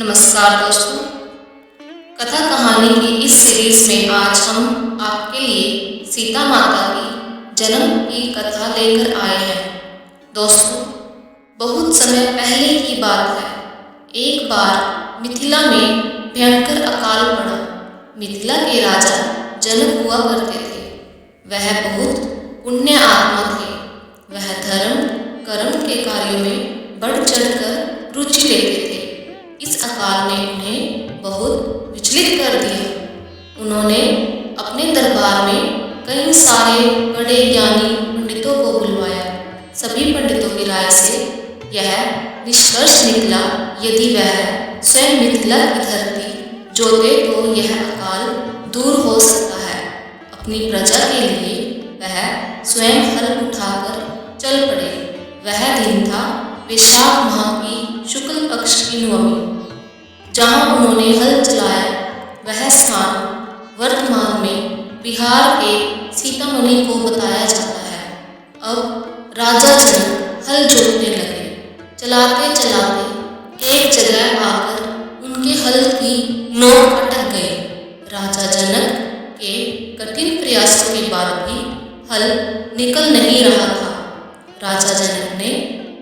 नमस्कार दोस्तों, कथा कहानी की इस सीरीज में आज हम आपके लिए सीता माता की जन्म की कथा लेकर आए हैं। दोस्तों, बहुत समय पहले की बात है। एक बार मिथिला में भयंकर अकाल पड़ा। मिथिला के राजा जनक हुआ करते थे। वह बहुत पुण्य आत्मा थे। वह धर्म कर्म के कार्यों में बढ़ चढ़कर रुचि लेते थे। इस अकाल ने उन्हें बहुत विचलित कर दिया। उन्होंने अपने दरबार में कई सारे बड़े ज्ञानी पंडितों को बुलवाया। सभी पंडितों की राय से यह निष्कर्ष निकला, यदि वह स्वयं मिथिला की धरती जोते तो यह अकाल दूर हो सकता है। अपनी प्रजा के लिए वह स्वयं हल उठाकर चल पड़े। वह दिन था वैशाख माह की शुक्ल पक्ष की नवमी। जहाँ उन्होंने हल चलाया वह स्थान वर्तमान में बिहार के सीतामढ़ी को बताया जाता है। अब राजा जनक हल जोतने लगे। चलाते चलाते एक जगह आकर उनके हल की नोक अटक गई। राजा जनक के कठिन प्रयासों के बाद भी हल निकल नहीं रहा था। राजा जनक ने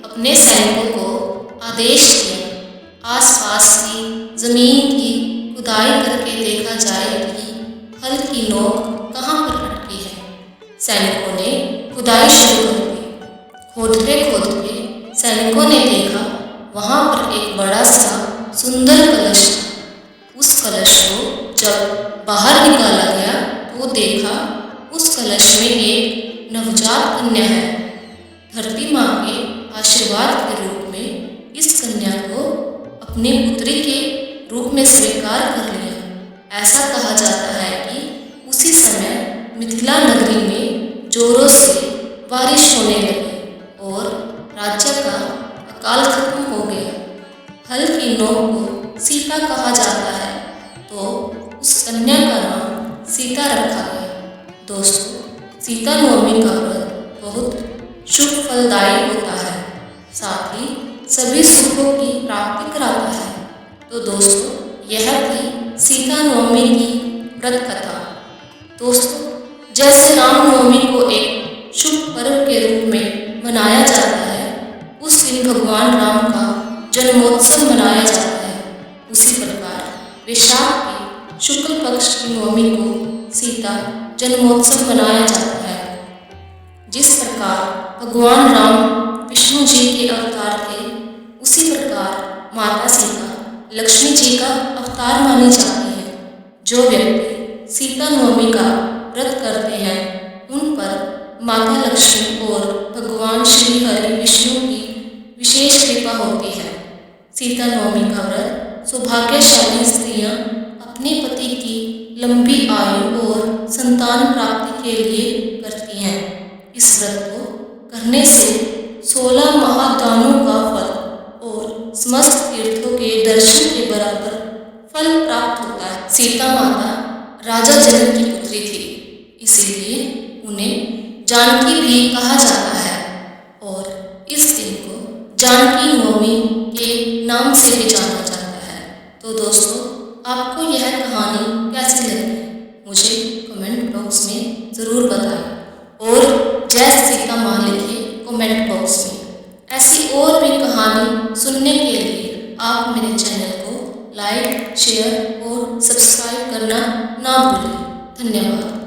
अपने सैनिकों को आदेश दिया, आसपास की जमीन की खुदाई करके देखा जाए कि हल की नोक कहाँ पर अटकी है। सैनिकों ने खुदाई शुरू कर दी। खोदते खोदते सैनिकों ने देखा वहाँ पर एक बड़ा सा सुंदर कलश था। उस कलश को जब बाहर निकाला गया तो देखा उस कलश में एक नवजात कन्या है। धरती माँ के आशीर्वाद के रूप में इस कन्या को अपनी पुत्री के रूप में स्वीकार कर लिया। ऐसा कहा जाता है कि उसी समय मिथिला नगरी में जोरों से बारिश होने लगी और राज्य का अकाल खत्म हो गया। हल की नोक को सीता कहा जाता है तो उस कन्या का नाम सीता रखा गया। दोस्तों, सीता नवमी का व्रत बहुत शुभ फलदायी होता है, साथ ही सभी सुखों की प्राप्ति कराता है। तो दोस्तों, यह थी सीता नवमी की व्रत कथा। दोस्तों, जैसे रामनवमी को एक शुभ पर्व के रूप में मनाया जाता है, उस दिन भगवान राम का जन्मोत्सव मनाया जाता है, उसी प्रकार वैशाख की शुक्ल पक्ष की नवमी को सीता जन्मोत्सव मनाया जाता है। जिस प्रकार भगवान राम विष्णु जी के अवतार थे, उसी प्रकार माता सीता लक्ष्मी जी का अवतार मानी जाती है। जो व्यक्ति सीता नवमी का व्रत करते हैं उन पर माता लक्ष्मी और भगवान श्री हरि विष्णु की विशेष कृपा होती है। सीता नवमी का व्रत सौभाग्यशाली स्त्रियां अपने पति की लंबी आयु और संतान प्राप्ति के लिए करती हैं। इस व्रत को करने से 16 महादानों का फल और समस्त तीर्थों के दर्शन के बराबर फल प्राप्त होता है। सीता माता राजा जनक की पुत्री थी, इसीलिए उन्हें जानकी भी कहा जाता है और इस दिन को जानकी नवमी के नाम से भी जाना जाता है। तो दोस्तों, आपको यह कहानी कैसी लगी मुझे कमेंट बॉक्स में ज़रूर बताएं और जय सीता माँ लिखिए कमेंट बॉक्स में। ऐसी और भी कहानी सुनने के लिए आप मेरे चैनल को लाइक, शेयर और सब्सक्राइब करना ना भूलें। धन्यवाद।